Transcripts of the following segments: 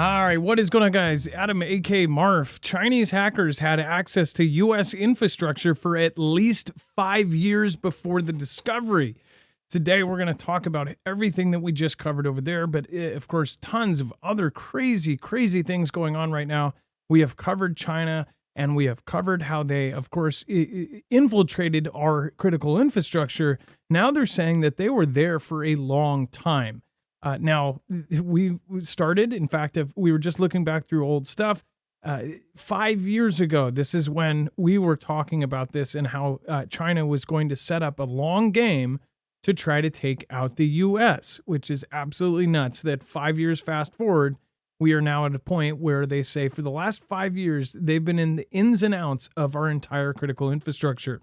All right, what is going on, guys? Adam, a.k.a. Marf. Chinese hackers had access to U.S. infrastructure for at least 5 years before the discovery. Today, we're going to talk about everything that we just covered over there, but of course, tons of other crazy, crazy things going on right now. We have covered China, and we have covered how they, of course, infiltrated our critical infrastructure. Now they're saying that they were there for a long time. Now, we started, in fact, if we were just looking back through old stuff, 5 years ago, this is when we were talking about this and how China was going to set up a long game to try to take out the U.S., which is absolutely nuts that 5 years fast forward, we are now at a point where they say for the last 5 years, they've been in the ins and outs of our entire critical infrastructure.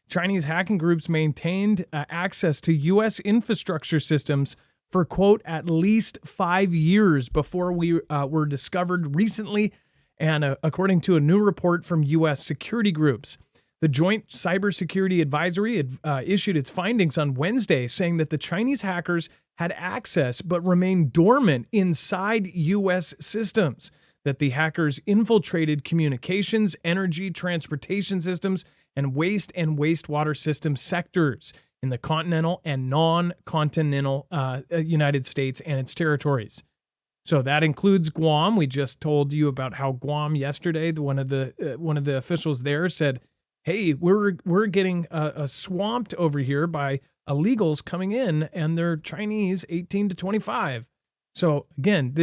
Chinese hacking groups maintained access to U.S. infrastructure systems for, quote, at least 5 years before we were discovered recently, and according to a new report from U.S. security groups. The Joint Cybersecurity Advisory had issued its findings on Wednesday, saying that the Chinese hackers had access but remained dormant inside U.S. systems, that the hackers infiltrated communications, energy, transportation systems, and wastewater system sectors in the continental and non-continental United States and its territories. So that includes Guam. We just told you about how Guam yesterday, one of the officials there said, "Hey, we're getting swamped over here by illegals coming in, and they're Chinese, 18 to 25." So again,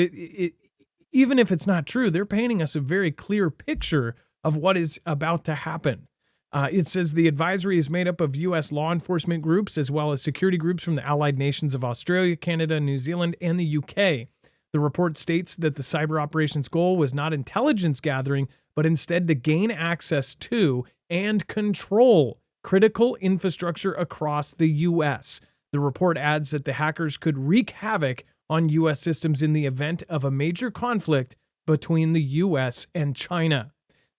even if it's not true, they're painting us a very clear picture of what is about to happen. It says the advisory is made up of U.S. law enforcement groups as well as security groups from the allied nations of Australia, Canada, New Zealand, and the U.K. The report states that the cyber operations goal was not intelligence gathering, but instead to gain access to and control critical infrastructure across the U.S. The report adds that the hackers could wreak havoc on U.S. systems in the event of a major conflict between the U.S. and China.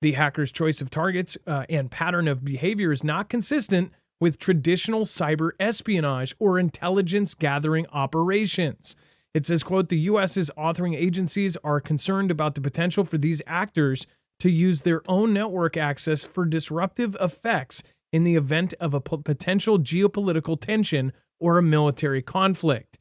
The hackers' choice of targets and pattern of behavior is not consistent with traditional cyber espionage or intelligence gathering operations. It says, quote, the U.S.'s authoring agencies are concerned about the potential for these actors to use their own network access for disruptive effects in the event of a potential geopolitical tension or a military conflict.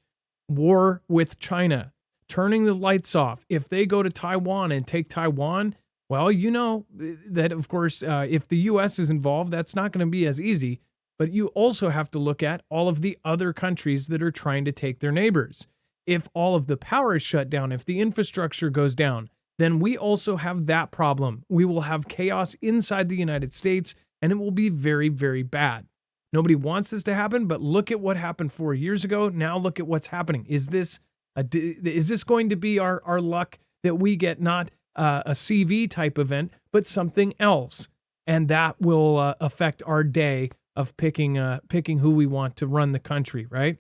War with China, turning the lights off. If they go to Taiwan and take Taiwan, well, you know that, of course, if the U.S. is involved, that's not going to be as easy. But you also have to look at all of the other countries that are trying to take their neighbors. If all of the power is shut down, if the infrastructure goes down, then we also have that problem. We will have chaos inside the United States, and it will be very, very bad. Nobody wants this to happen, but look at what happened 4 years ago. Now look at what's happening. Is this going to be our luck that we get not a CV type event, but something else? And that will affect our day of picking who we want to run the country, right?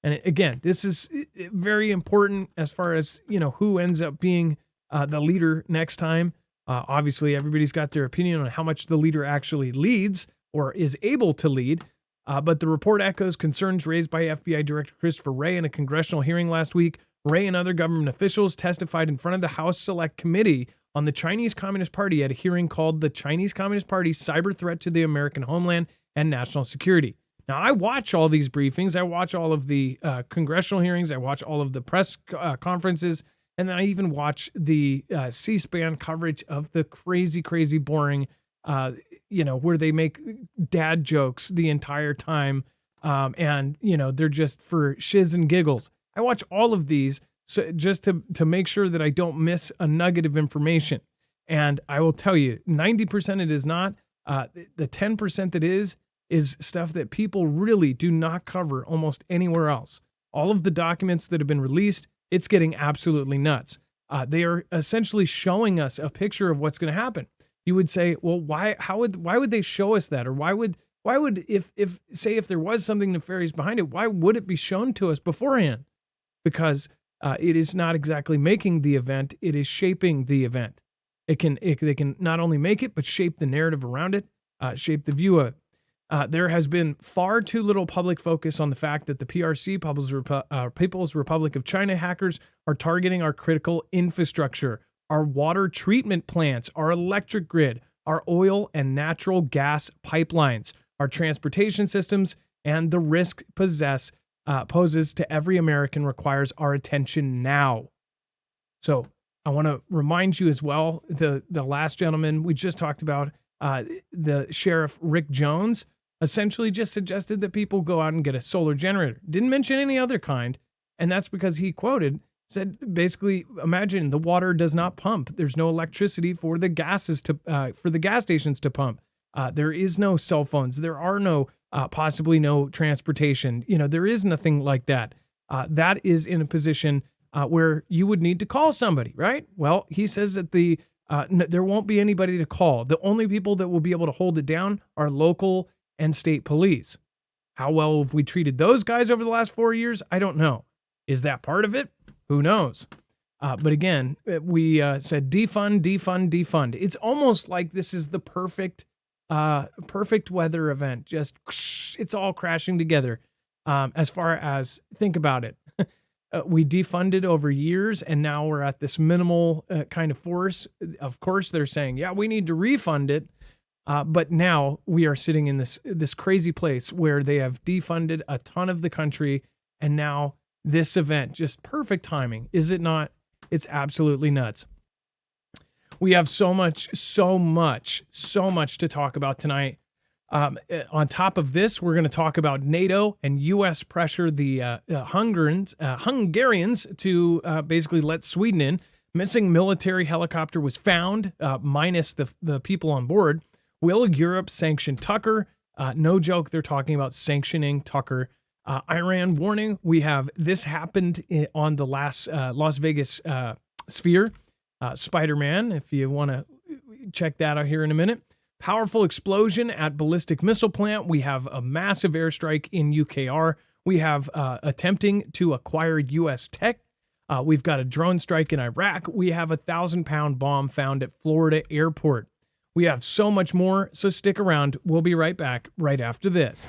And again, this is very important as far as, who ends up being the leader next time. Obviously, everybody's got their opinion on how much the leader actually leads or is able to lead. But the report echoes concerns raised by FBI Director Christopher Wray in a congressional hearing last week. Wray and other government officials testified in front of the House Select Committee on the Chinese Communist Party at a hearing called the Chinese Communist Party Cyber Threat to the American Homeland and National Security. Now, I watch all these briefings. I watch all of the congressional hearings. I watch all of the press conferences. And then I even watch the C-SPAN coverage of the crazy, crazy boring, where they make dad jokes the entire time. And they're just for shiz and giggles. I watch all of these just to make sure that I don't miss a nugget of information. And I will tell you, 90% it is not. The 10% that is stuff that people really do not cover almost anywhere else. All of the documents that have been released, it's getting absolutely nuts. They are essentially showing us a picture of what's going to happen. You would say, well, why would they show us that? Or why would if there was something nefarious behind it, why would it be shown to us beforehand? Because it is not exactly making the event, it is shaping the event. They can not only make it, but shape the narrative around it, shape the view of it. There has been far too little public focus on the fact that the PRC, People's Republic of China hackers are targeting our critical infrastructure, our water treatment plants, our electric grid, our oil and natural gas pipelines, our transportation systems, and the risk poses to every American requires our attention now. So I want to remind you as well, the last gentleman we just talked about, the Sheriff Rick Jones, essentially just suggested that people go out and get a solar generator. Didn't mention any other kind. And that's because he said, basically, imagine the water does not pump. There's no electricity for the for the gas stations to pump. There is no cell phones. There are possibly no transportation. There is nothing like that. That is in a position where you would need to call somebody, right? Well, he says that there won't be anybody to call. The only people that will be able to hold it down are local and state police. How well have we treated those guys over the last 4 years? I don't know. Is that part of it? Who knows? But again, we said defund, defund, defund. It's almost like this is the perfect weather event. Just it's all crashing together. As far as, think about it. We defunded over years, and now we're at this minimal kind of force. Of course, they're saying, yeah, we need to refund it. But now we are sitting in this crazy place where they have defunded a ton of the country, and now this event, just perfect timing, is it not? It's absolutely nuts. We have so much to talk about tonight. On top of this, we're going to talk about NATO and U.S. pressure the Hungarians to basically let Sweden in. Missing military helicopter was found, minus the people on board. Will Europe sanction Tucker? No joke, they're talking about sanctioning Tucker. Iran warning. We have this happened on the last Las Vegas Sphere. Spider-Man, if you want to check that out here in a minute. Powerful explosion at ballistic missile plant. We have a massive airstrike in UKR. We have attempting to acquire U.S. tech. We've got a drone strike in Iraq. We have a 1,000-pound bomb found at Florida airport. We have so much more, so stick around. We'll be right back right after this.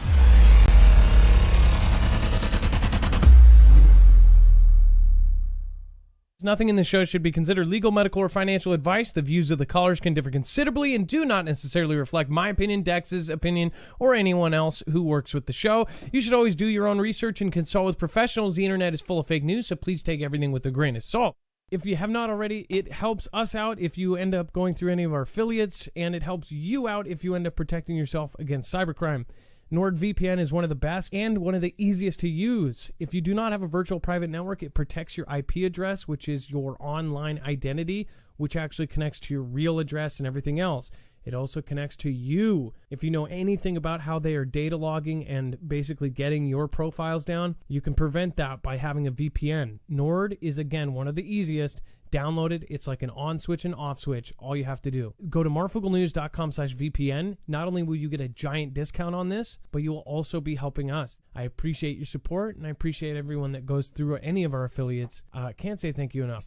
Nothing in this show should be considered legal, medical, or financial advice. The views of the callers can differ considerably and do not necessarily reflect my opinion, Dex's opinion, or anyone else who works with the show. You should always do your own research and consult with professionals. The internet is full of fake news, so please take everything with a grain of salt. If you have not already, it helps us out if you end up going through any of our affiliates, and it helps you out if you end up protecting yourself against cybercrime. NordVPN is one of the best and one of the easiest to use. If you do not have a virtual private network, it protects your IP address, which is your online identity, which actually connects to your real address and everything else. It also connects to you. If you know anything about how they are data logging and basically getting your profiles down, you can prevent that by having a VPN. Nord is, again, one of the easiest. Download it. It's like an on switch and off switch. All you have to do. Go to marfooglenews.com/VPN. Not only will you get a giant discount on this, but you will also be helping us. I appreciate your support, and I appreciate everyone that goes through any of our affiliates. Can't say thank you enough.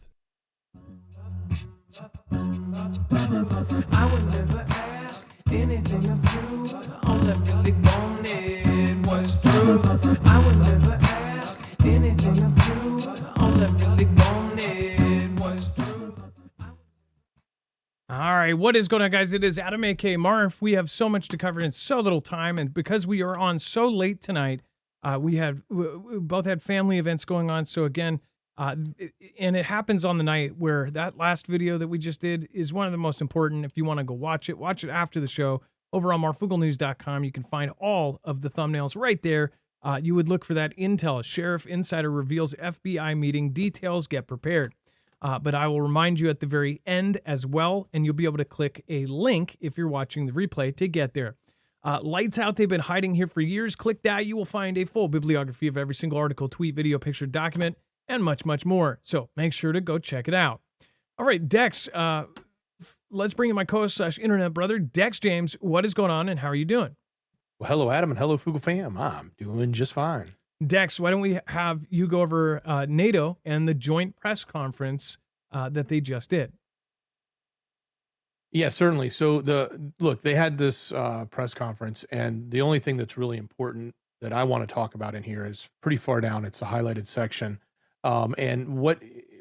I would never ask anything of you. All that really wanted was true. I would never ask anything of you. All that really wanted was true. All right, what is going on, guys? It is Adam, aka Marf. We have so much to cover in so little time, and because we are on so late tonight, we both had family events going on. So again, and it happens on the night where that last video that we just did is one of the most important. If you want to go watch it after the show over on marfooglenews.com. You can find all of the thumbnails right there. You would look for that intel. Sheriff Insider reveals FBI meeting details. Get prepared. But I will remind you at the very end as well, and you'll be able to click a link if you're watching the replay to get there. Lights out. They've been hiding here for years. Click that. You will find a full bibliography of every single article, tweet, video, picture, document, and much, much more. So make sure to go check it out. All right, Dex, let's bring in my co-host / internet brother, Dex James. What is going on and how are you doing? Well, hello, Adam, and hello, Foogle fam. I'm doing just fine. Dex, why don't we have you go over NATO and the joint press conference that they just did? Yeah, certainly. So they had this press conference, and the only thing that's really important that I want to talk about in here is pretty far down. It's the highlighted section. And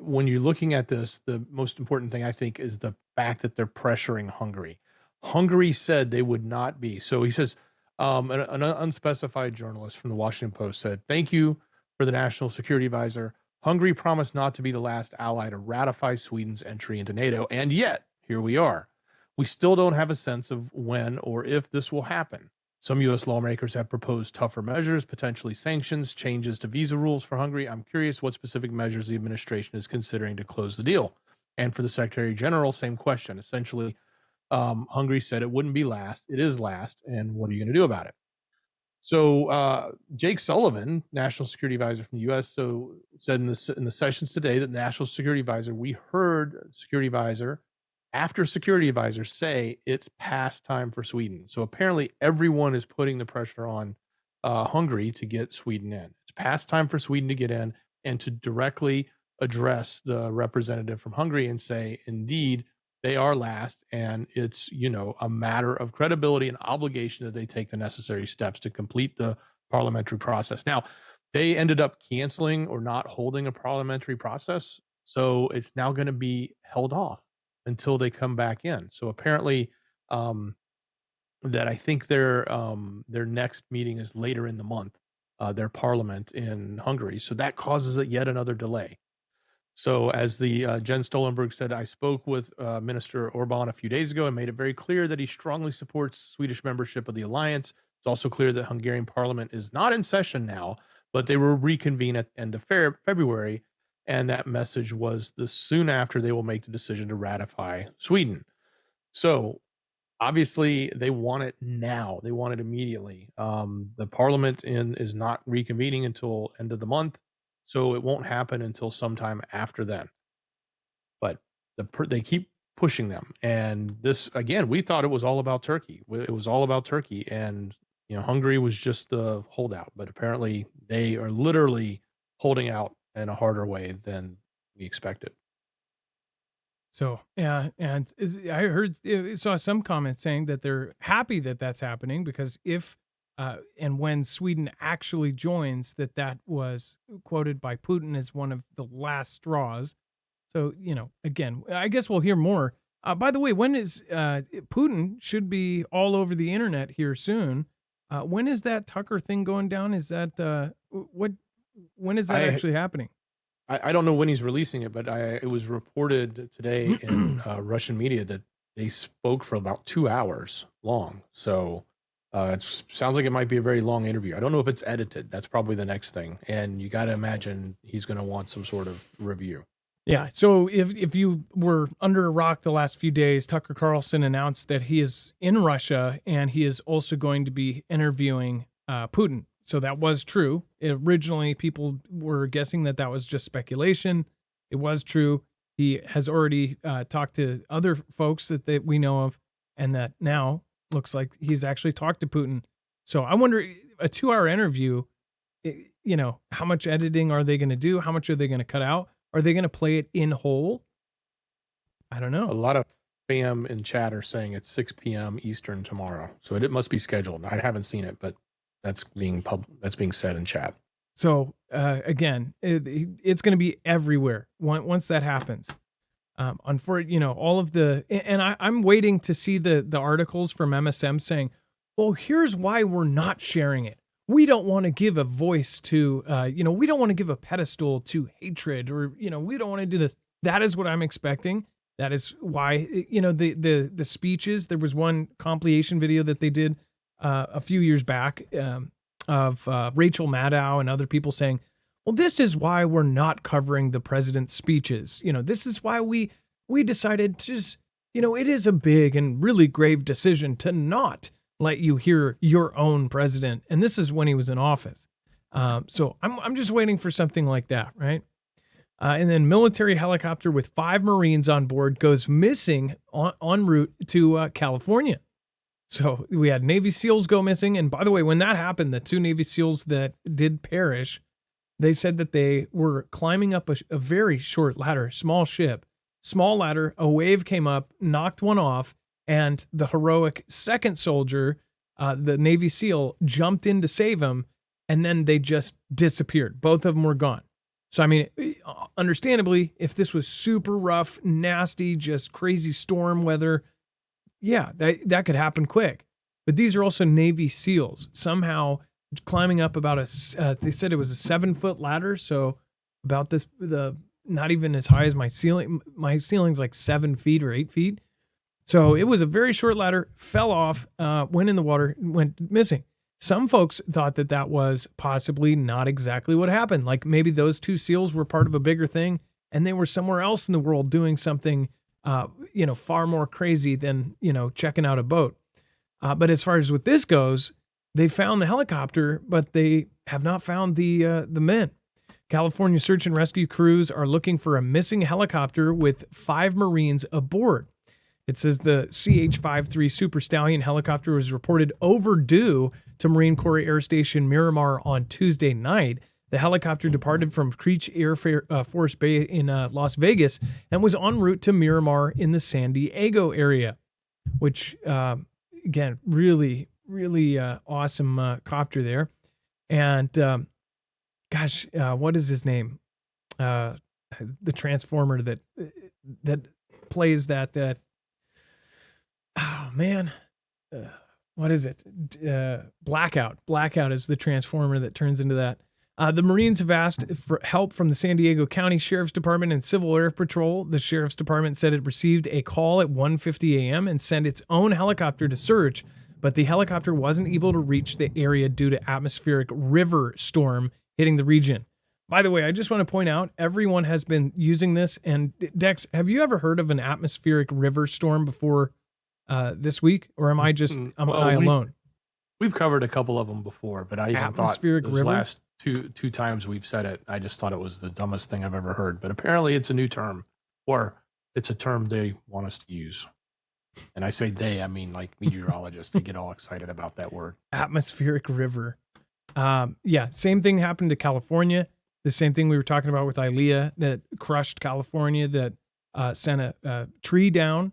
when you're looking at this, the most important thing I think is the fact that they're pressuring Hungary. Hungary said they would not be. So he says, an unspecified journalist from the Washington Post said, "Thank you for the national security advisor. Hungary promised not to be the last ally to ratify Sweden's entry into NATO, and yet here we are. We still don't have a sense of when or if this will happen. Some U.S. lawmakers have proposed tougher measures, potentially sanctions, changes to visa rules for Hungary. I'm curious what specific measures the administration is considering to close the deal." And for the Secretary General, same question. Essentially, Hungary said it wouldn't be last. It is last. And what are you going to do about it? So Jake Sullivan, National Security Advisor from the U.S., said in the sessions today that National Security Advisor, we heard Security Advisor after Security Advisors say it's past time for Sweden. So apparently everyone is putting the pressure on Hungary to get Sweden in. It's past time for Sweden to get in and to directly address the representative from Hungary and say, indeed, they are last, and it's, a matter of credibility and obligation that they take the necessary steps to complete the parliamentary process. Now, they ended up canceling or not holding a parliamentary process, so it's now going to be held off until they come back in. So apparently, that I think their next meeting is later in the month, their parliament in Hungary. So that causes yet another delay. So as the Jen Stoltenberg said, I spoke with Minister Orban a few days ago and made it very clear that he strongly supports Swedish membership of the alliance. It's also clear that Hungarian parliament is not in session now, but they will reconvene at the end of February. And that message was soon after they will make the decision to ratify Sweden. So obviously they want it now. They want it immediately. The parliament is not reconvening until end of the month. So it won't happen until sometime after then. But they keep pushing them. And this, again, we thought it was all about Turkey. It was all about Turkey. And, Hungary was just the holdout. But apparently they are literally holding out in a harder way than we expected. So, yeah, and I saw some comments saying that they're happy that that's happening because if and when Sweden actually joins, that was quoted by Putin as one of the last straws. So, again, I guess we'll hear more. By the way, when is Putin should be all over the internet here soon? When is that Tucker thing going down? Is that when is that actually happening? I don't know when he's releasing it, but it was reported today in Russian media that they spoke for about 2 hours long. So it sounds like it might be a very long interview. I don't know if it's edited. That's probably the next thing. And you got to imagine he's going to want some sort of review. Yeah. So if you were under a rock the last few days, Tucker Carlson announced that he is in Russia and he is also going to be interviewing Putin. So that was true. Originally, people were guessing that was just speculation. It was true. He has already talked to other folks that we know of, and that now looks like he's actually talked to Putin. So I wonder, a 2-hour interview, how much editing are they going to do? How much are they going to cut out? Are they going to play it in whole? I don't know. A lot of fam in chat are saying it's 6 p.m. Eastern tomorrow. So it must be scheduled. I haven't seen it, but that's being said in chat. So again, it's going to be everywhere once that happens. All of the, and I'm waiting to see the articles from MSM saying, well, here's why we're not sharing it. We don't want to give a voice to, we don't want to give a pedestal to hatred, or, we don't want to do this. That is what I'm expecting. That is why, the speeches, there was one compilation video that they did a few years back of Rachel Maddow and other people saying, well, this is why we're not covering the president's speeches. This is why we decided to just, it is a big and really grave decision to not let you hear your own president. And this is when he was in office. So I'm just waiting for something like that, right? And then military helicopter with 5 Marines on board goes missing en route to California. So we had Navy SEALs go missing. And by the way, when that happened, the 2 Navy SEALs that did perish, they said that they were climbing up a very short ladder, small ship, small ladder, a wave came up, knocked one off, and the heroic second soldier, the Navy SEAL, jumped in to save him, and then they just disappeared. Both of them were gone. So, I mean, understandably, if this was super rough, nasty, just crazy storm weather, yeah, that could happen quick. But these are also Navy SEALs, somehow climbing up about they said it was a 7-foot ladder. So about not even as high as my ceiling. My ceiling's like 7 feet or 8 feet. So it was a very short ladder, fell off, went in the water, went missing. Some folks thought that was possibly not exactly what happened. Like maybe those 2 SEALs were part of a bigger thing and they were somewhere else in the world doing something, far more crazy than, checking out a boat. But as far as with this goes, they found the helicopter, but they have not found the men. California search and rescue crews are looking for a missing helicopter with 5 Marines aboard. It says the CH-53 Super Stallion helicopter was reported overdue to Marine Corps Air Station Miramar on Tuesday night. The helicopter departed from Creech Air Force Bay in Las Vegas and was en route to Miramar in the San Diego area, which, again, really, really awesome copter there. And, what is his name? The Transformer that plays that. Oh, man. What is it? Blackout. Blackout is the Transformer that turns into that. The Marines have asked for help from the San Diego County Sheriff's Department and Civil Air Patrol. The Sheriff's Department said it received a call at 1:50 a.m. and sent its own helicopter to search, but the helicopter wasn't able to reach the area due to atmospheric river storm hitting the region. By the way, I just want to point out, everyone has been using this. And Dex, have you ever heard of an atmospheric river storm before this week? Or am I alone? We've covered a couple of them before, but I even thought those last two times we've said it, I just thought it was the dumbest thing I've ever heard. But apparently it's a new term, or it's a term they want us to use. And I say they, I mean like meteorologists. They get all excited about that word. Atmospheric river. Same thing happened to California. The same thing we were talking about with Ilea that crushed California, that sent a tree down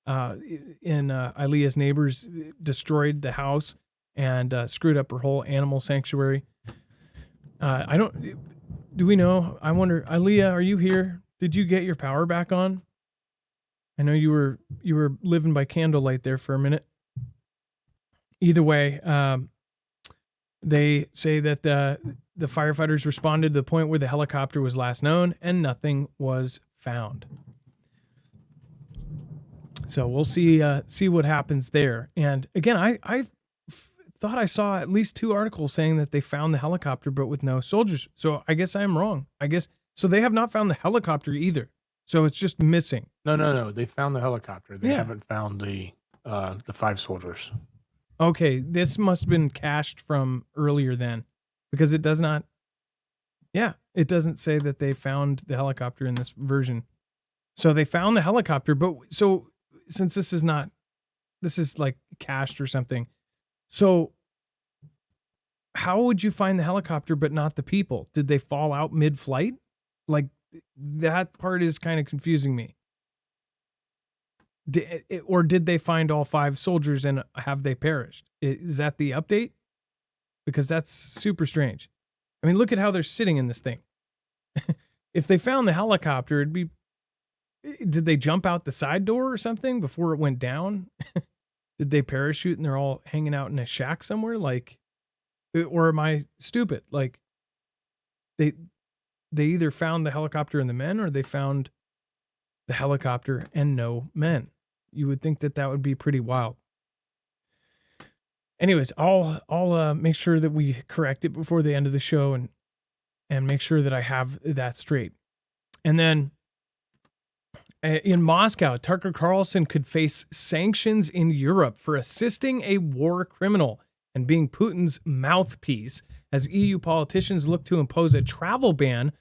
in Ilea's neighbors, destroyed the house and screwed up her whole animal sanctuary. Do we know? I wonder, Ilea, are you here? Did you get your power back on? I know you were living by candlelight there for a minute. Either way, they say that the firefighters responded to the point where the helicopter was last known and nothing was found. So we'll see what happens there. And again, I thought I saw at least 2 articles saying that they found the helicopter, but with no soldiers. So I guess I'm wrong. So they have not found the helicopter either. So it's just missing. No. They found the helicopter. They haven't found the 5 soldiers. Okay, this must have been cached from earlier then, because it does not. Yeah, it doesn't say that they found the helicopter in this version. So they found the helicopter, but so since this is like cached or something. So how would you find the helicopter but not the people? Did they fall out mid-flight? Like, that part is kind of confusing me. Or did they find all 5 soldiers and have they perished? Is that the update? Because that's super strange. I mean, look at how they're sitting in this thing. If they found the helicopter, did they jump out the side door or something before it went down? Did they parachute and they're all hanging out in a shack somewhere? Like, or am I stupid? Like, they either found the helicopter and the men, or they found the helicopter and no men. You would think that would be pretty wild. Anyways, I'll make sure that we correct it before the end of the show and make sure that I have that straight. And then in Moscow, Tucker Carlson could face sanctions in Europe for assisting a war criminal and being Putin's mouthpiece as EU politicians look to impose a travel ban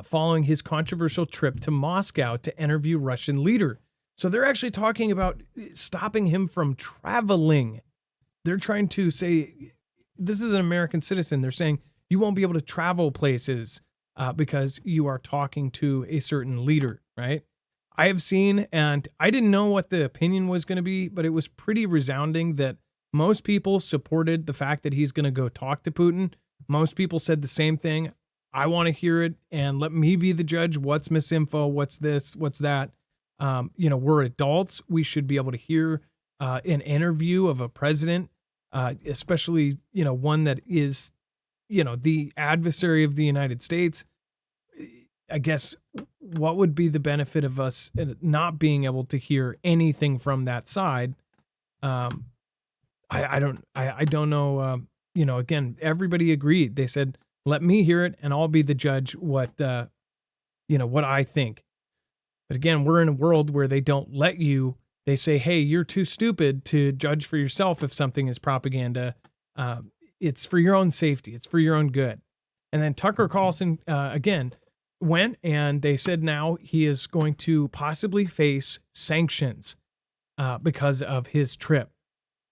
following his controversial trip to Moscow to interview Russian leader. So they're actually talking about stopping him from traveling. They're trying to say, this is an American citizen. They're saying you won't be able to travel places because you are talking to a certain leader, right? I have seen, and I didn't know what the opinion was going to be, but it was pretty resounding that most people supported the fact that he's going to go talk to Putin. Most people said the same thing. I want to hear it, and let me be the judge. What's misinfo? What's this? What's that? We're adults. We should be able to hear an interview of a president, especially, one that is, the adversary of the United States. I guess what would be the benefit of us not being able to hear anything from that side? I don't know. Again, everybody agreed. They said, let me hear it and I'll be the judge what I think. But again, we're in a world where they don't let you. They say, hey, you're too stupid to judge for yourself if something is propaganda. It's for your own safety. It's for your own good. And then Tucker Carlson, again, went and they said now he is going to possibly face sanctions because of his trip.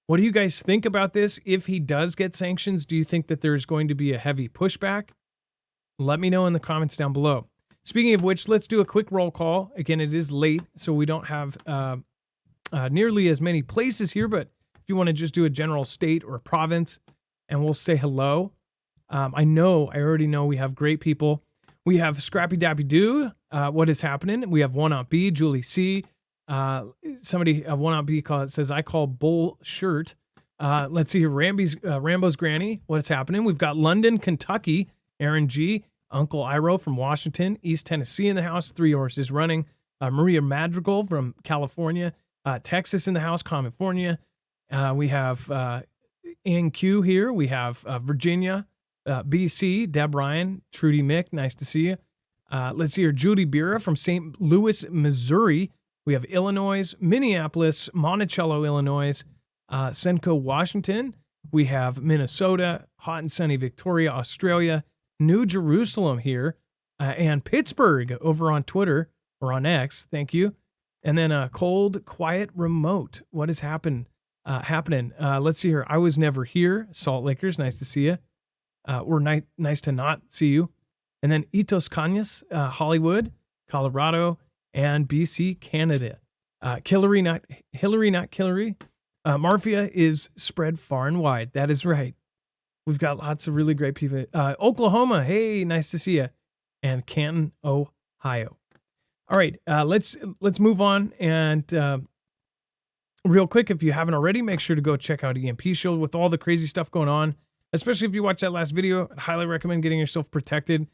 What do you guys think about this? If he does get sanctions, do you think that there's going to be a heavy pushback? Let me know in the comments down below. Speaking of which, let's do a quick roll call. Again, it is late, so we don't have nearly as many places here, but if you want to just do a general state or province, and we'll say hello. I already know we have great people. We have Scrappy Dappy Doo. What is happening? We have One Aunt B, Julie C. Somebody, One Aunt B says, I call bull shirt. Let's see here. Rambo's Granny. What's happening? We've got London, Kentucky, Aaron G. Uncle Iro from Washington, East Tennessee in the house, 3 Horses Running. Maria Madrigal from California, Texas in the house, California. We have Ann Q here. We have Virginia, BC, Deb Ryan, Trudy Mick, nice to see you. Let's see here, Judy Bira from St. Louis, Missouri. We have Illinois, Minneapolis, Monticello, Illinois, Senco, Washington. We have Minnesota, hot and sunny Victoria, Australia, New Jerusalem here, and Pittsburgh over on Twitter or on X. Thank you. And then cold, quiet, remote. What is happening? Let's see here. I was never here. Salt Lakers, nice to see you. Or nice to not see you. And then Itos Cañas, Hollywood, Colorado, and BC, Canada. Hillary, not Hillary. Marfia is spread far and wide. That is right. We've got lots of really great people. Oklahoma, hey, nice to see you. And Canton, Ohio. All right, let's move on. And real quick, if you haven't already, make sure to go check out EMP Shield with all the crazy stuff going on. Especially if you watch that last video, I'd highly recommend getting yourself protected.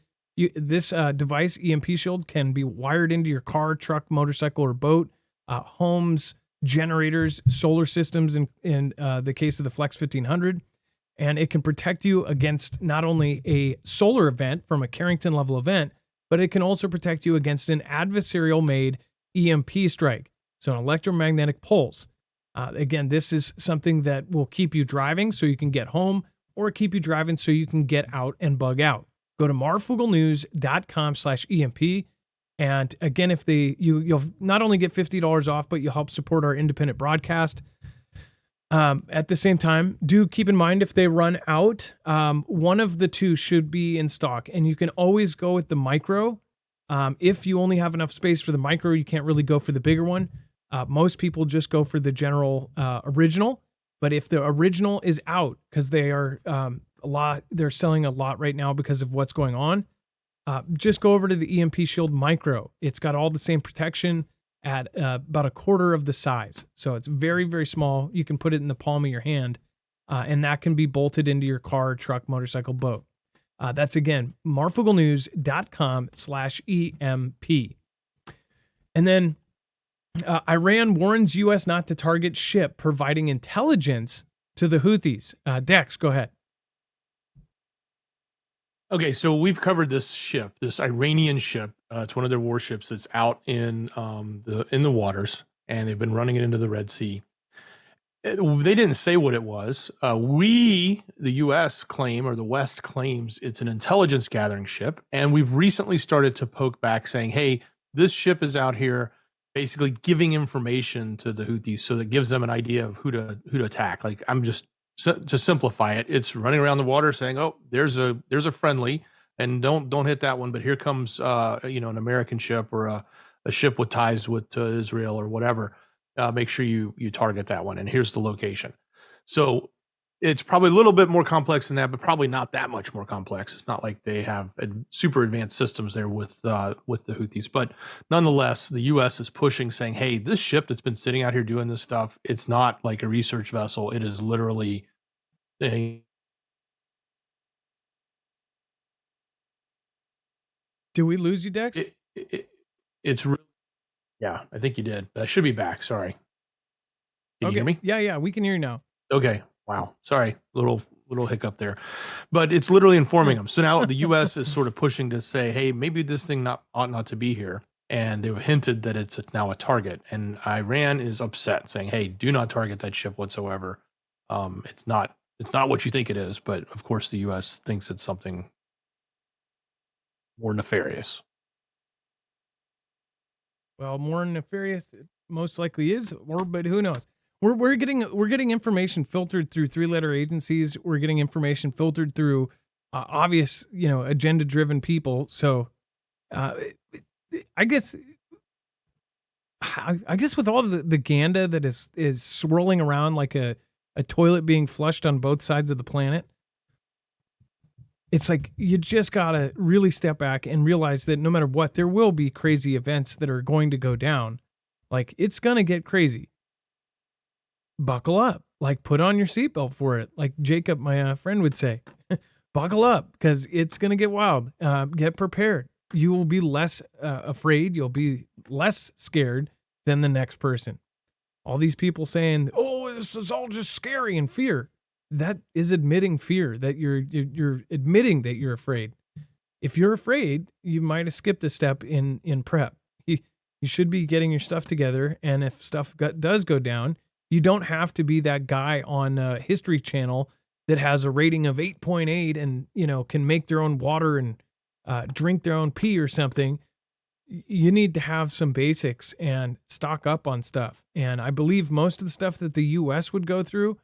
This device, EMP Shield, can be wired into your car, truck, motorcycle, or boat, homes, generators, solar systems in the case of the Flex 1500. And it can protect you against not only a solar event from a Carrington level event, but it can also protect you against an adversarial made EMP strike. So an electromagnetic pulse. Again, this is something that will keep you driving so you can get home, or keep you driving so you can get out and bug out. Go to marfooglenews.com/EMP. And again, if you'll not only get $50 off, but you'll help support our independent broadcast. At the same time, do keep in mind if they run out, one of the two should be in stock, and you can always go with the micro. If you only have enough space for the micro, you can't really go for the bigger one. Most people just go for the general original. But if the original is out, because they are they're selling a lot right now because of what's going on, just go over to the EMP Shield Micro. It's got all the same protection at about a quarter of the size. So it's very, very small. You can put it in the palm of your hand, and that can be bolted into your car, truck, motorcycle, boat. That's, again, marfooglenews.com/EMP. And then Iran warns U.S. not to target ship providing intelligence to the Houthis. Dex, go ahead. Okay, so we've covered this ship, this Iranian ship. It's one of their warships that's out in the waters, and they've been running it into the Red Sea. They didn't say what it was. We, the U.S., claim, or the West claims, it's an intelligence gathering ship, and we've recently started to poke back, saying, "Hey, this ship is out here, basically giving information to the Houthis, so that gives them an idea of who to attack." Like, I'm just to simplify it, it's running around the water saying, "Oh, there's a friendly, and don't hit that one, but here comes an American ship or a ship with ties to Israel or whatever, make sure you target that one. And here's the location. So it's probably a little bit more complex than that, but probably not that much more complex. It's not like they have super advanced systems there with the Houthis. But nonetheless, the U.S. is pushing, saying, "Hey, this ship that's been sitting out here doing this stuff, it's not like a research vessel. It is literally a." Did we lose you, Dex? It's yeah, I think you did, but I should be back. Sorry. Can you hear me? Yeah, we can hear you now. Okay. Wow. Sorry. Little hiccup there. But it's literally informing them. So now the US is sort of pushing to say, hey, maybe this thing ought not to be here. And they've hinted that it's now a target. And Iran is upset, saying, hey, do not target that ship whatsoever. It's not what you think it is, but of course the US thinks it's something more nefarious. Well, more nefarious it most likely is, but who knows? We're getting information filtered through three-letter agencies. We're getting information filtered through obvious, agenda-driven people. So, I guess with all the ganda that is swirling around like a toilet being flushed on both sides of the planet, it's like you just gotta really step back and realize that no matter what, there will be crazy events that are going to go down. Like, it's gonna get crazy. Buckle up. Like, put on your seatbelt for it. Like Jacob, my friend, would say, buckle up because it's gonna get wild. Get prepared. You will be less afraid. You'll be less scared than the next person. All these people saying, "Oh, this is all just scary and fear." That is admitting fear, that you're admitting that you're afraid. If you're afraid, you might have skipped a step in prep. You should be getting your stuff together. And if stuff does go down, you don't have to be that guy on History Channel that has a rating of 8.8 and, can make their own water and drink their own pee or something. You need to have some basics and stock up on stuff. And I believe most of the stuff that the U.S. would go through,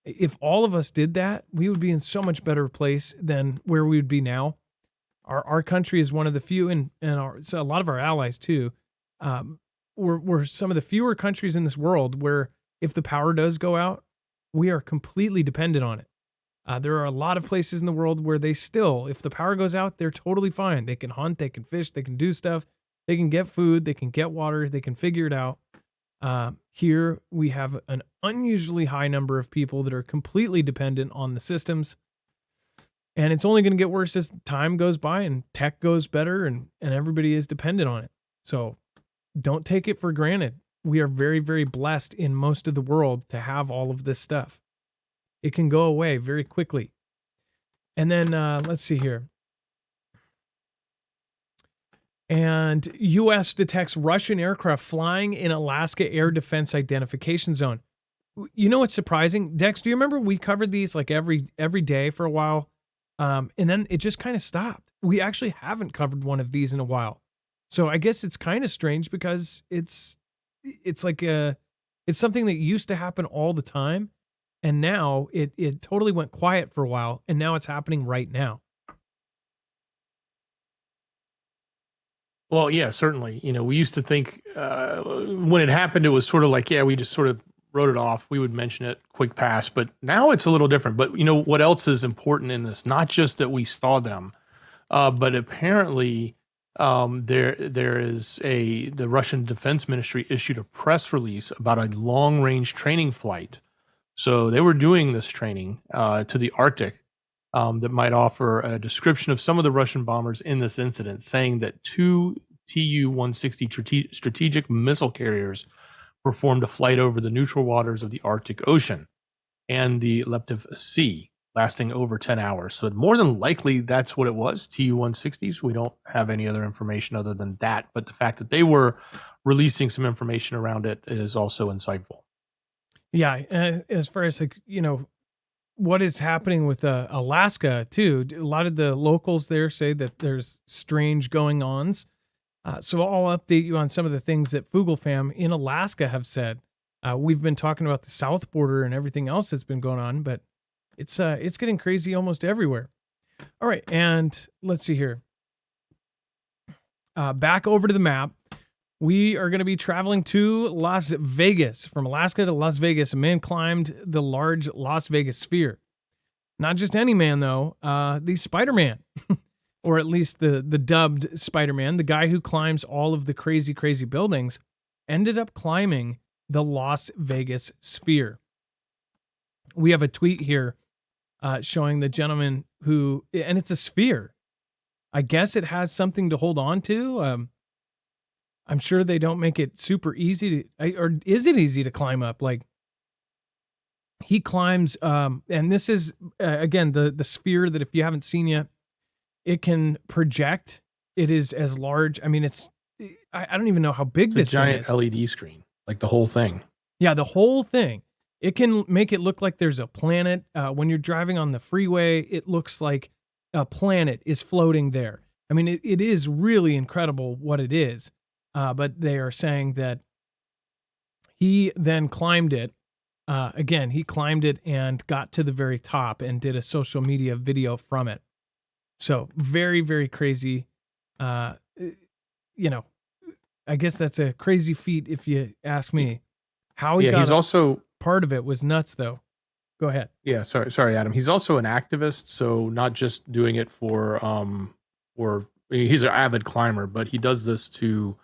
if all of us did that, we would be in so much better place than where we would be now. Our country is one of the few, and so a lot of our allies too. We're some of the fewer countries in this world where if the power does go out, we are completely dependent on it. There are a lot of places in the world where they still, if the power goes out, they're totally fine. They can hunt, they can fish, they can do stuff, they can get food, they can get water, they can figure it out. Here we have an unusually high number of people that are completely dependent on the systems. And it's only going to get worse as time goes by and tech goes better and everybody is dependent on it. So don't take it for granted. We are very, very blessed in most of the world to have all of this stuff. It can go away very quickly. And then let's see here. And U.S. detects Russian aircraft flying in Alaska Air Defense Identification Zone. You know what's surprising? Dex, do you remember we covered these like every day for a while? And then it just kind of stopped. We actually haven't covered one of these in a while. So I guess it's kind of strange because it's like it's something that used to happen all the time. And now it totally went quiet for a while. And now it's happening right now. Well, yeah, certainly. We used to think when it happened, it was sort of like, yeah, we just sort of wrote it off. We would mention it, quick pass. But now it's a little different. But what else is important in this? Not just that we saw them, but apparently there is the Russian Defense Ministry issued a press release about a long-range training flight. So they were doing this training to the Arctic. That might offer a description of some of the Russian bombers in this incident, saying that 2 Tu-160 strategic missile carriers performed a flight over the neutral waters of the Arctic Ocean and the Leptiv Sea, lasting over 10 hours. So more than likely, that's what it was, Tu-160s. We don't have any other information other than that, but the fact that they were releasing some information around it is also insightful. Yeah, as far as what is happening with Alaska too. A lot of the locals there say that there's strange going-ons. So I'll update you on some of the things that Foogle fam in Alaska have said. We've been talking about the south border and everything else that's been going on, but it's getting crazy almost everywhere. All right, and let's see here. Back over to the map. We are going to be traveling to Las Vegas. From Alaska to Las Vegas, a man climbed the large Las Vegas sphere. Not just any man, though, the Spider-Man, or at least the dubbed Spider-Man, the guy who climbs all of the crazy, crazy buildings, ended up climbing the Las Vegas sphere. We have a tweet here showing the gentleman who, and it's a sphere. I guess it has something to hold on to. I'm sure they don't make it super easy to, or is it easy to climb up? Like, he climbs, and this is, again, the sphere that if you haven't seen yet, it can project. It is as large. I mean, I don't even know how big this giant thing is. LED screen, like the whole thing. Yeah, the whole thing. It can make it look like there's a planet. When you're driving on the freeway, it looks like a planet is floating there. I mean, it is really incredible what it is. But they are saying that he then climbed it. Again, he climbed it and got to the very top and did a social media video from it. So very, very crazy. I guess that's a crazy feat if you ask me. How he got he's also part of it was nuts, though. Go ahead. Yeah, sorry, Adam. He's also an activist, so not just doing it for he's an avid climber, but he does this to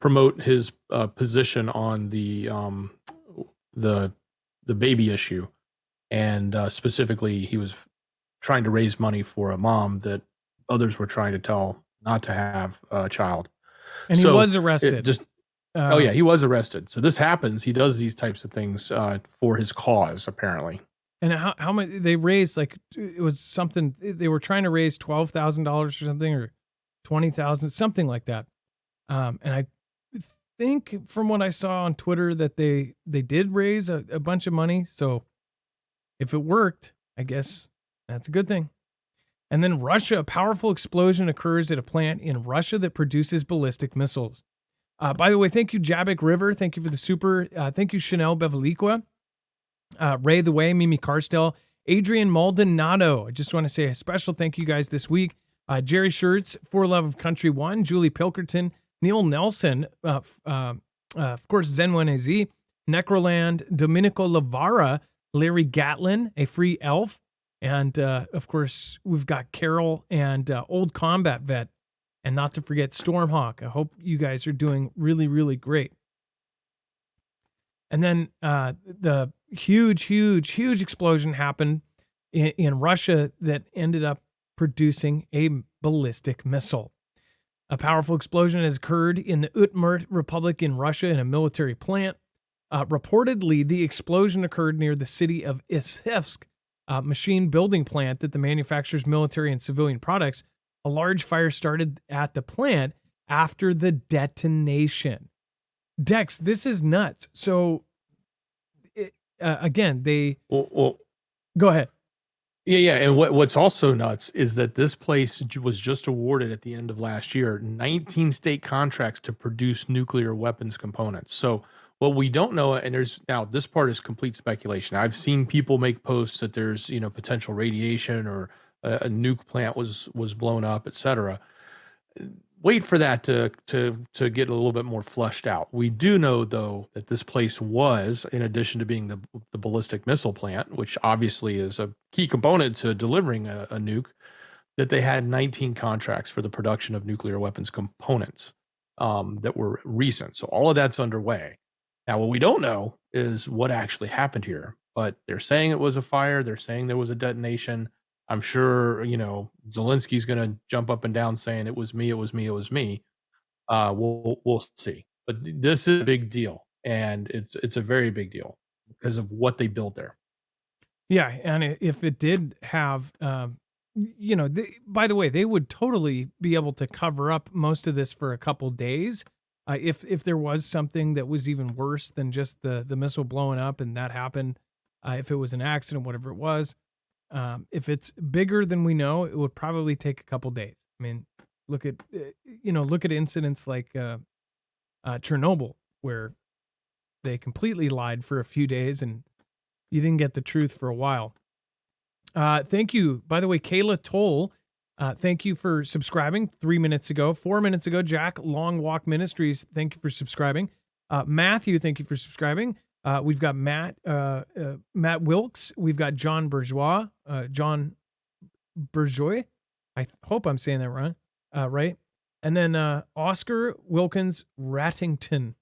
promote his position on the baby issue, and specifically, he was trying to raise money for a mom that others were trying to tell not to have a child. And so he was arrested. He was arrested. So this happens. He does these types of things for his cause, apparently. And how much they raised? Like, it was something they were trying to raise $12,000 or something, or $20,000, something like that. And I think from what I saw on Twitter that they did raise a bunch of money. So if it worked, I guess that's a good thing. And then Russia, a powerful explosion occurs at a plant in Russia that produces ballistic missiles. By the way, thank you, Jabik River. Thank you for the super. Thank you, Chanel Bevaliqua, Ray the Way, Mimi Carstel, Adrian Maldonado. I just want to say a special thank you guys this week. Jerry Schertz, For Love of Country 1, Julie Pilkerton, Neil Nelson, of course, Zenwen Z, Necroland, Domenico Lavara, Larry Gatlin, a free elf, and of course, we've got Carol and Old Combat Vet, and not to forget Stormhawk. I hope you guys are doing really, really great. And then the huge explosion happened in Russia that ended up producing a ballistic missile. A powerful explosion has occurred in the Udmurt Republic in Russia in a military plant. Reportedly, the explosion occurred near the city of Isivsk, machine building plant that manufactures military and civilian products. A large fire started at the plant after the detonation. Dex, this is nuts. So, again, go ahead. Yeah. And what's also nuts is that this place was just awarded at the end of last year 19 state contracts to produce nuclear weapons components. So what we don't know, and this part is complete speculation. I've seen people make posts that there's potential radiation or a nuke plant was blown up, etc. Wait for that to get a little bit more fleshed out. We do know, though, that this place was, in addition to being the ballistic missile plant, which obviously is a key component to delivering a nuke, that they had 19 contracts for the production of nuclear weapons components that were recent. So all of that's underway. Now, what we don't know is what actually happened here, but they're saying it was a fire. They're saying there was a detonation. I'm sure, Zelensky's going to jump up and down saying it was me. We'll see. But this is a big deal, and it's a very big deal because of what they built there. Yeah, and if it did have, by the way, they would totally be able to cover up most of this for a couple days. If there was something that was even worse than just the missile blowing up and that happened, if it was an accident, whatever it was. If it's bigger than we know, it would probably take a couple days. I mean, look at incidents like Chernobyl, where they completely lied for a few days and you didn't get the truth for a while. Thank you, by the way, Kayla Toll, Thank you for subscribing 3 minutes ago. 4 minutes ago, Jack, Long Walk Ministries, thank you for subscribing. Matthew, thank you for subscribing. We've got Matt Wilkes. We've got John Bourgeois. John Bourgeois. I hope I'm saying that right. And then Oscar Wilkins Rattington.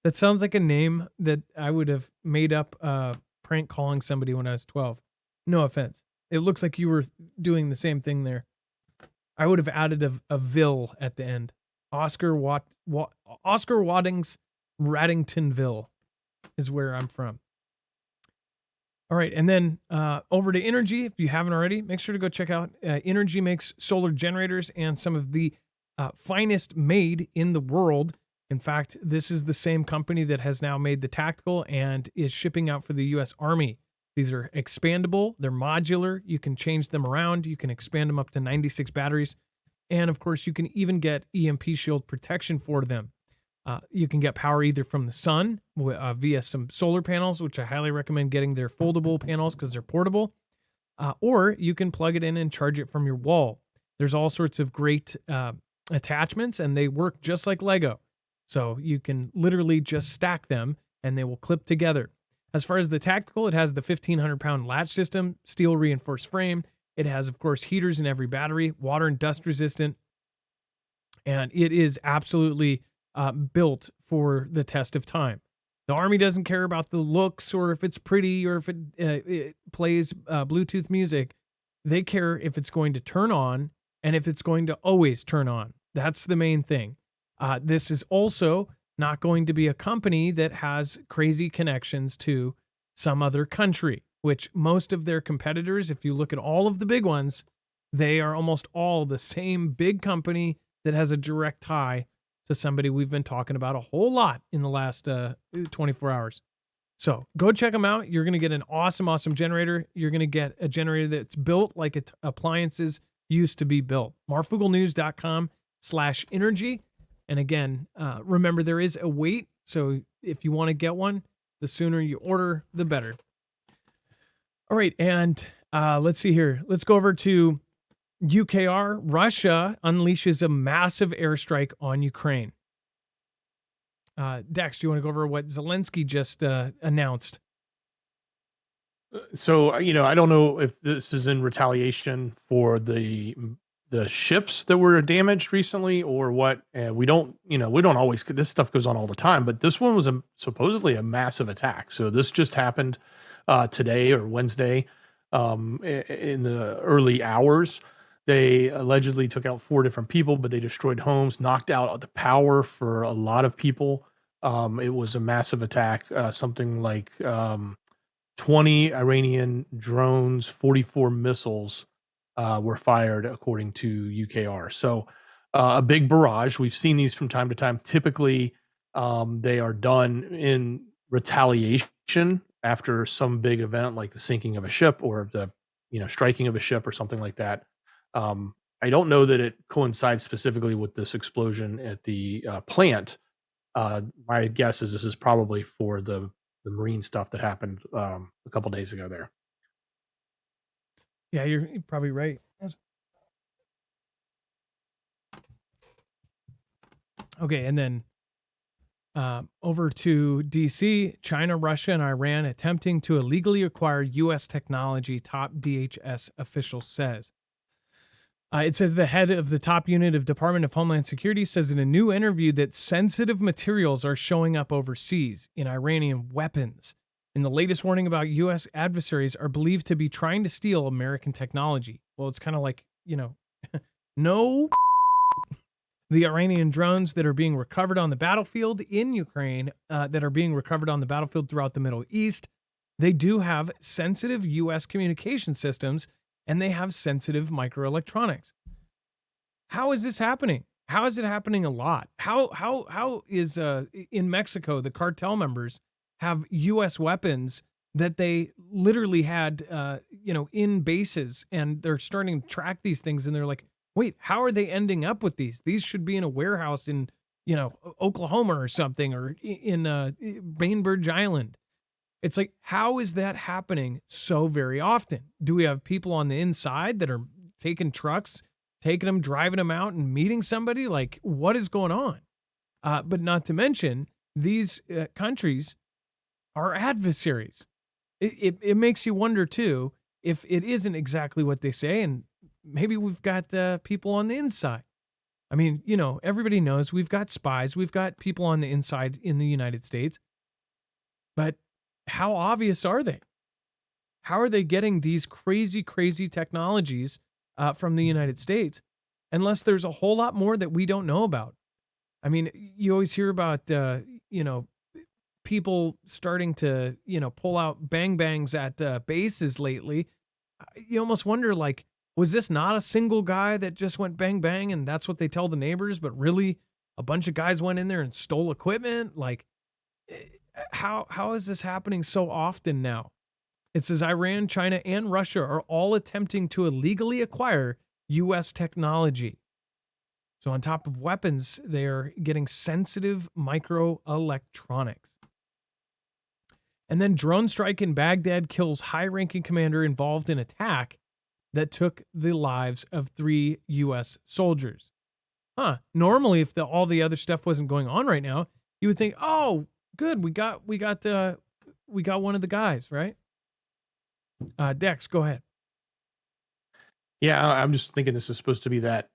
That sounds like a name that I would have made up prank calling somebody when I was 12. No offense. It looks like you were doing the same thing there. I would have added a Ville at the end. Oscar Waddings Rattingtonville is where I'm from. All right, and then over to Energy. If you haven't already, make sure to go check out Energy makes solar generators and some of the finest made in the world. In fact, this is the same company that has now made the tactical and is shipping out for the U.S. Army. These are expandable. They're modular. You can change them around. You can expand them up to 96 batteries. And of course, you can even get EMP shield protection for them. You can get power either from the sun via some solar panels, which I highly recommend getting their foldable panels because they're portable, or you can plug it in and charge it from your wall. There's all sorts of great attachments, and they work just like Lego. So you can literally just stack them, and they will clip together. As far as the tactical, it has the 1,500-pound latch system, steel reinforced frame. It has, of course, heaters in every battery, water and dust resistant, and it is absolutely built for the test of time. The Army doesn't care about the looks or if it's pretty or if it plays Bluetooth music. They care if it's going to turn on and if it's going to always turn on. That's the main thing. This is also not going to be a company that has crazy connections to some other country, which most of their competitors, if you look at all of the big ones, they are almost all the same big company that has a direct tie to somebody we've been talking about a whole lot in the last 24 hours. So go check them out. You're going to get an awesome, awesome generator. You're going to get a generator that's built like appliances used to be built. Marfooglenews.com/energy. And again, remember, there is a wait. So if you want to get one, the sooner you order, the better. All right. And let's see here. Let's go over to UKR. Russia unleashes a massive airstrike on Ukraine. Dex, do you want to go over what Zelensky just announced? So, I don't know if this is in retaliation for the ships that were damaged recently or what. We don't always, this stuff goes on all the time, but this one was supposedly a massive attack. So this just happened today or Wednesday in the early hours. They allegedly took out 4 different people, but they destroyed homes, knocked out the power for a lot of people. It was a massive attack, something like 20 Iranian drones, 44 missiles were fired, according to UKR. So a big barrage. We've seen these from time to time. Typically, they are done in retaliation after some big event like the sinking of a ship or the striking of a ship or something like that. I don't know that it coincides specifically with this explosion at the plant. My guess is this is probably for the marine stuff that happened a couple days ago there. Yeah, you're probably right. Okay, and then over to DC, China, Russia, and Iran attempting to illegally acquire U.S. technology, top DHS official says. It says the head of the top unit of Department of Homeland Security says in a new interview that sensitive materials are showing up overseas in Iranian weapons. And the latest warning about U.S. adversaries are believed to be trying to steal American technology. Well, it's kind of like, no. The Iranian drones that are being recovered on the battlefield in Ukraine, that are being recovered on the battlefield throughout the Middle East, they do have sensitive U.S. communication systems, and they have sensitive microelectronics. How is this happening? How is it happening a lot? How is in Mexico the cartel members have U.S. weapons that they literally had in bases, and they're starting to track these things, and they're like, wait, how are they ending up with these? These should be in a warehouse in Oklahoma or something, or in Bainbridge Island. It's like, how is that happening so very often? Do we have people on the inside that are taking trucks, taking them, driving them out and meeting somebody? Like, what is going on? But not to mention, these countries are adversaries. It makes you wonder, too, if it isn't exactly what they say, and maybe we've got people on the inside. I mean, everybody knows we've got spies. We've got people on the inside in the United States. But how obvious are they? How are they getting these crazy, crazy technologies from the United States unless there's a whole lot more that we don't know about? I mean, you always hear about, people starting to, pull out bang bangs at bases lately. You almost wonder, like, was this not a single guy that just went bang bang and that's what they tell the neighbors, but really a bunch of guys went in there and stole equipment? Like, how is this happening so often now? It says Iran, China, and Russia are all attempting to illegally acquire U.S. technology. So on top of weapons, they're getting sensitive microelectronics. And then drone strike in Baghdad kills high-ranking commander involved in attack that took the lives of 3 U.S. soldiers. Normally, if all the other stuff wasn't going on right now, you would think, oh, good, we got one of the guys, right? Dex, go ahead. Yeah, I'm just thinking this is supposed to be that,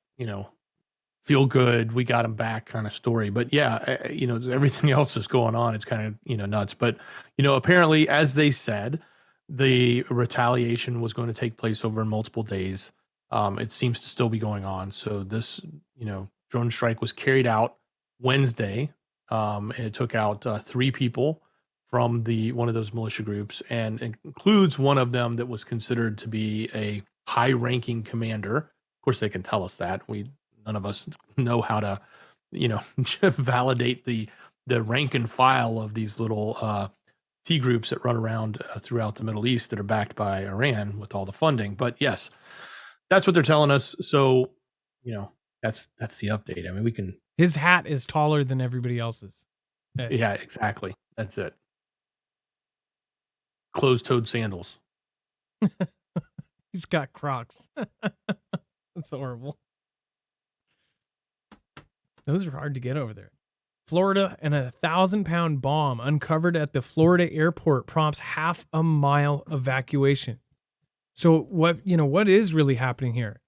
feel good, we got him back kind of story. But yeah, everything else is going on. It's kind of, nuts. But, apparently, as they said, the retaliation was going to take place over multiple days. It seems to still be going on. So this, drone strike was carried out Wednesday. And it took out 3 people from one of those militia groups, and it includes one of them that was considered to be a high-ranking commander. Of course, they can tell us that. None of us know how to, validate the rank and file of these little T groups that run around throughout the Middle East that are backed by Iran with all the funding. But yes, that's what they're telling us. So, that's the update. I mean, we can. His hat is taller than everybody else's. Yeah, exactly. That's it. Closed-toed sandals. He's got Crocs. That's horrible. Those are hard to get over there. Florida, and a 1,000-pound bomb uncovered at the Florida airport prompts half-a-mile evacuation. So what is really happening here?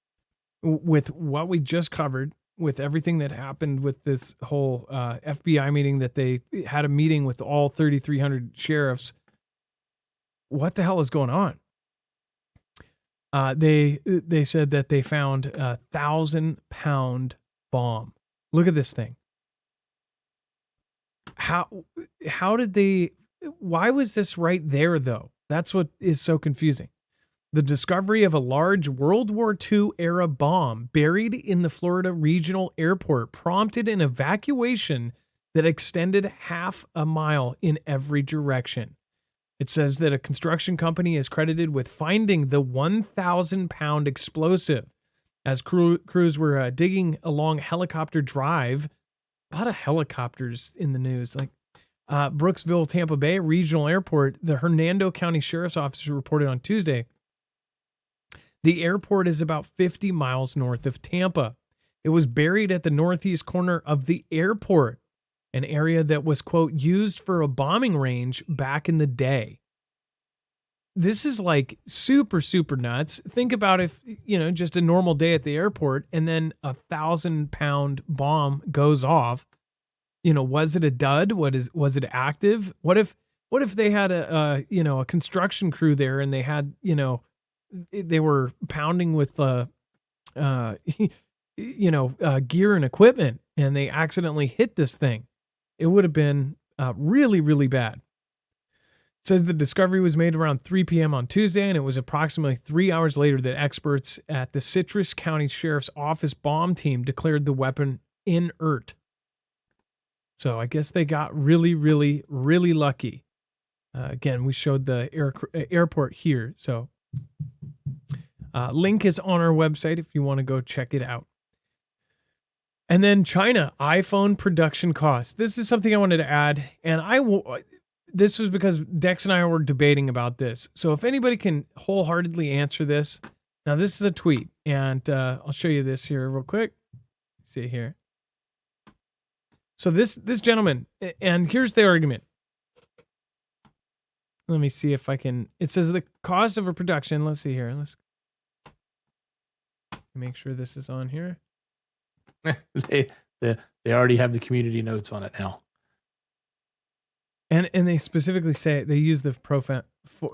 With what we just covered, with everything that happened with this whole FBI meeting, that they had a meeting with all 3,300 sheriffs, what the hell is going on? They said that they found a 1,000-pound bomb. Look at this thing. How did they? Why was this right there, though? That's what is so confusing. The discovery of a large World War II era bomb buried in the Florida Regional Airport prompted an evacuation that extended half a mile in every direction. It says that a construction company is credited with finding the 1,000-pound explosive as crews were digging along Helicopter Drive. A lot of helicopters in the news, like Brooksville, Tampa Bay Regional Airport. The Hernando County Sheriff's Office reported on Tuesday. The airport is about 50 miles north of Tampa. It was buried at the northeast corner of the airport, an area that was, quote, used for a bombing range back in the day. This is like super, super nuts. Think about if, just a normal day at the airport and then a 1,000-pound bomb goes off. Was it a dud? Was it active? What if they had a construction crew there and they had, they were pounding with, gear and equipment and they accidentally hit this thing? It would have been really, really bad. It says the discovery was made around 3 p.m. on Tuesday, and it was approximately 3 hours later that experts at the Citrus County Sheriff's Office bomb team declared the weapon inert. So I guess they got really, really, really lucky. Again, we showed the airport here. So link is on our website if you want to go check it out. And then China, iPhone production costs. This is something I wanted to add, and this was because Dex and I were debating about this. So if anybody can wholeheartedly answer this, Now, this is a tweet, and I'll show you this here real quick. See here. So this gentleman, and here's the argument. Let me see if I can. It says the cost of a production. Let's see here. Let's make sure this is on here. they already have the community notes on it now. And they specifically say they use the Pro 14.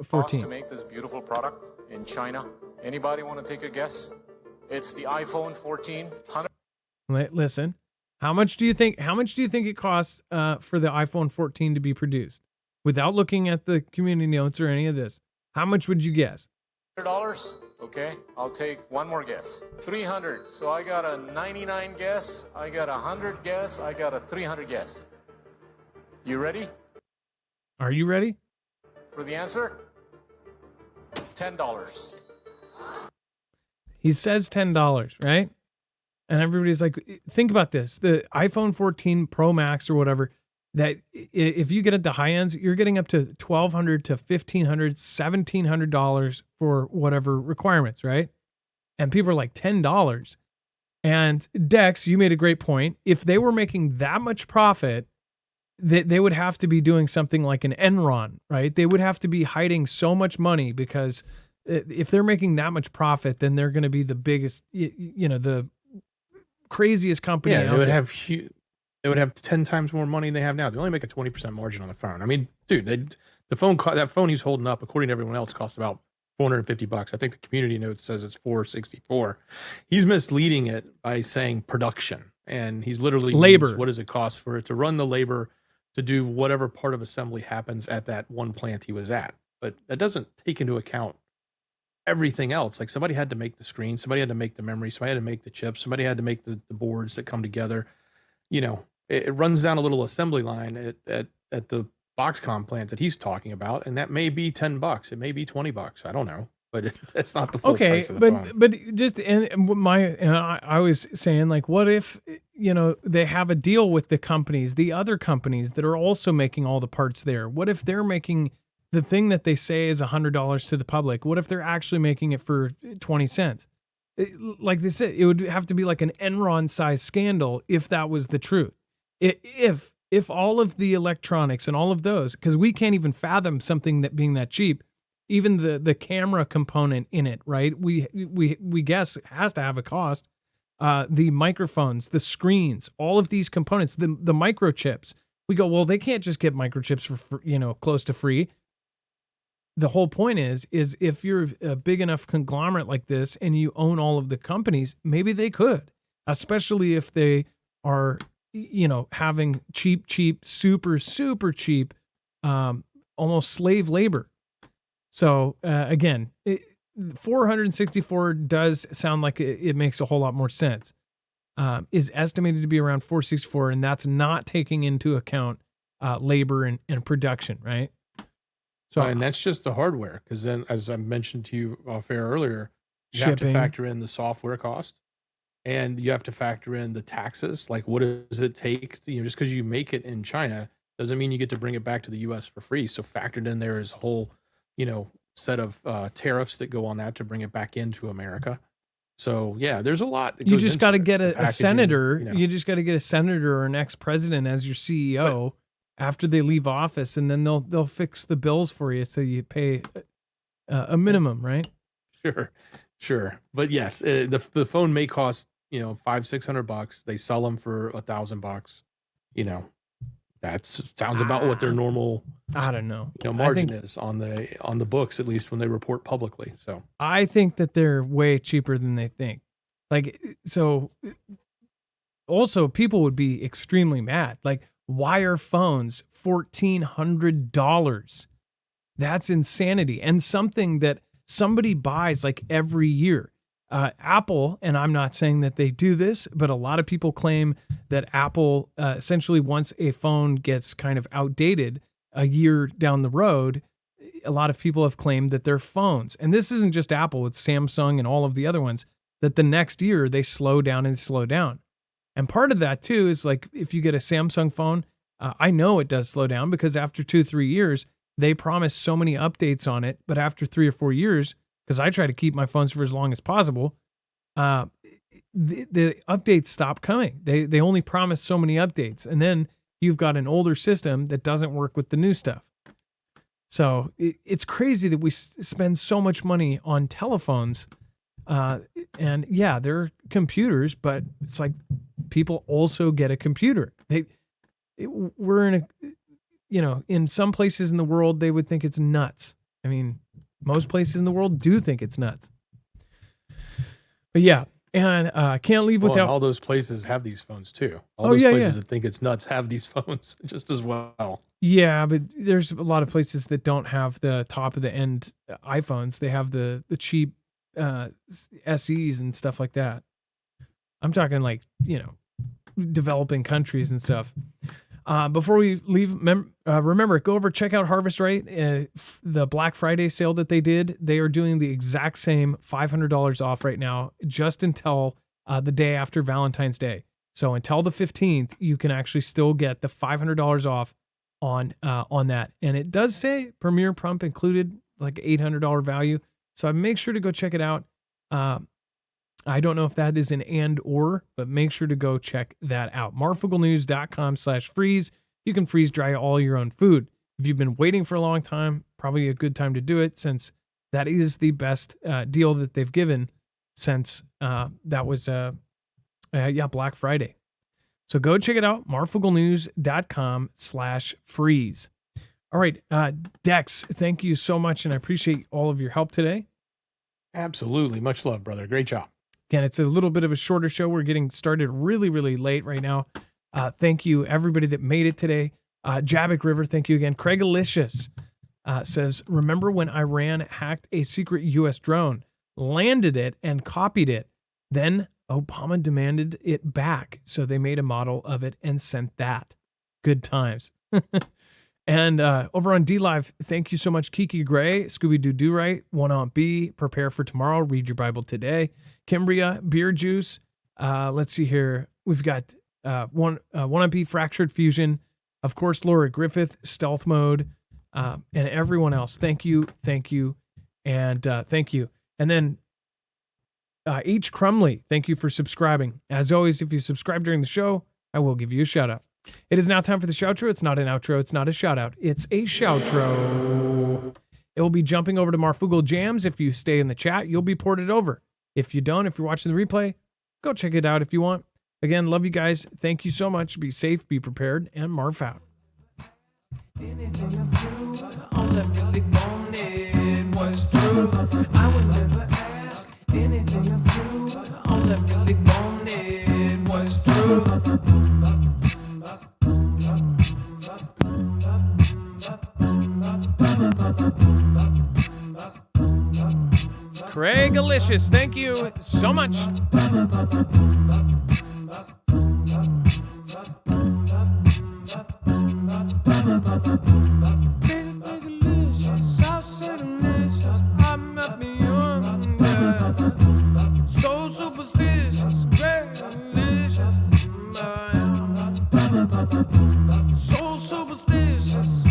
Cost to make this beautiful product in China. Anybody want to take a guess? It's the iPhone 14. Listen, how much do you think it costs for the iPhone 14 to be produced? Without looking at the community notes or any of this, how much would you guess? $100. Okay, I'll take one more guess. 300. So I got a 99 guess. I got a 100 guess. I got a 300 guess. You ready Are you ready? for the answer? $10. He says $10, right? And everybody's like, think about this. The iPhone 14 Pro Max or whatever, that if you get at the high ends, you're getting up to $1,200 to $1,500, $1,700 for whatever requirements, right? And people are like $10. And Dex, you made a great point. If they were making that much profit, they would have to be doing something like an Enron, right? They would have to be hiding so much money, because if they're making that much profit, then they're going to be the biggest, the craziest company out there. They would have 10 times more money than they have now. They only make a 20% margin on the phone. I mean, dude, that phone he's holding up, according to everyone else, costs about $450. I think the community note says it's $464. He's misleading it by saying production, and he's literally labor. What does it cost for it to run the labor to do whatever part of assembly happens at that one plant he was at? But that doesn't take into account everything else. Like, somebody had to make the screen, somebody had to make the memory, somebody had to make the chips, somebody had to make the boards that come together. It runs down a little assembly line at the Foxconn plant that he's talking about, and that may be $10. It may be $20. I don't know, but that's not the full price of the phone. But just I was saying, like, what if they have a deal with the other companies that are also making all the parts there? What if they're making the thing that they say is $100 to the public? What if they're actually making it for 20 cents? Like they said, it would have to be like an Enron-sized scandal if that was the truth. If all of the electronics and all of those, because we can't even fathom something that being that cheap, even the camera component in it, right? We guess it has to have a cost. The microphones, the screens, all of these components, the microchips. We go, well, they can't just get microchips for close to free. The whole point is if you're a big enough conglomerate like this and you own all of the companies, maybe they could, especially if they are, having cheap, super, super cheap, almost slave labor. So again, 464 does sound like it makes a whole lot more sense. Is estimated to be around 464, and that's not taking into account labor and production, right? So, and that's just the hardware, because then, as I mentioned to you off air earlier, you have to factor in the software cost, and you have to factor in the taxes. Like, what does it take? Just because you make it in China doesn't mean you get to bring it back to the U.S. for free. So factored in there is a whole, set of tariffs that go on that to bring it back into America. So yeah, there's a lot. You just got to get a senator. You just got to get a senator or an ex-president as your CEO. After they leave office, and then they'll fix the bills for you, so you pay a minimum, right? Sure. But yes, the phone may cost $500-$600. They sell them for $1,000. That sounds about what their normal I don't know margin is on the books, at least when they report publicly. So I think that they're way cheaper than they think. Like, so also people would be extremely mad. Like, why are phones $1,400? That's insanity. And something that somebody buys like every year. Apple, and I'm not saying that they do this, but a lot of people claim that Apple, essentially once a phone gets kind of outdated a year down the road, a lot of people have claimed that their phones, and this isn't just Apple, it's Samsung and all of the other ones, that the next year they slow down. And part of that too is like, if you get a Samsung phone, I know it does slow down because after 2-3 years, they promise so many updates on it. But after 3 or 4 years, because I try to keep my phones for as long as possible. The updates stop coming. They only promise so many updates, and then you've got an older system that doesn't work with the new stuff. So it's crazy that we spend so much money on telephones. And yeah, they're computers, but it's like people also get a computer. We're in in some places in the world, they would think it's nuts. I mean, most places in the world do think it's nuts. But yeah, and can't leave without. All those places have these phones too. All those places that think it's nuts have these phones just as well. Yeah, but there's a lot of places that don't have the top of the end iPhones. They have the cheap SEs and stuff like that. I'm talking like, developing countries and stuff. Before we leave, remember, go over, check out Harvest Right, the Black Friday sale that they did. They are doing the exact same $500 off right now, just until the day after Valentine's Day. So until the 15th, you can actually still get the $500 off on that. And it does say Premier Pump included, like $800 value. So make sure to go check it out. I don't know if that is an and or, but make sure to go check that out. marfugglenews.com/freeze. You can freeze dry all your own food. If you've been waiting for a long time, probably a good time to do it, since that is the best deal that they've given since that was Black Friday. So go check it out, marfugglenews.com/freeze. All right, Dex, thank you so much, and I appreciate all of your help today. Absolutely. Much love, brother. Great job. Again, it's a little bit of a shorter show. We're getting started really, really late right now. Thank you, everybody that made it today. Jabik River, thank you again. Craig Alicious says, remember when Iran hacked a secret U.S. drone, landed it, and copied it? Then Obama demanded it back, so they made a model of it and sent that. Good times. And over on DLive, thank you so much, Kiki Gray, Scooby-Doo Do-Right, One Aunt B, Prepare for Tomorrow, Read Your Bible Today, Kimbria, Beer Juice. Let's see here. We've got One Aunt B, Fractured Fusion, of course, Laura Griffith, Stealth Mode, and everyone else. Thank you, and thank you. And then H. Crumley, thank you for subscribing. As always, if you subscribe during the show, I will give you a shout-out. It is now time for the shoutro. It's not an outro. It's not a shout-out. It's a shoutro. It will be jumping over to Marfoogle Jams. If you stay in the chat, you'll be ported over. If you don't, if you're watching the replay, go check it out if you want. Again, love you guys. Thank you so much. Be safe, be prepared, and Marf out. Anything I flew, all that really wanted was true. I would never ask. Anything I flew, all that really wanted was true. Craig Alicious, thank you so much. So superstitious, great delicious. So superstitious.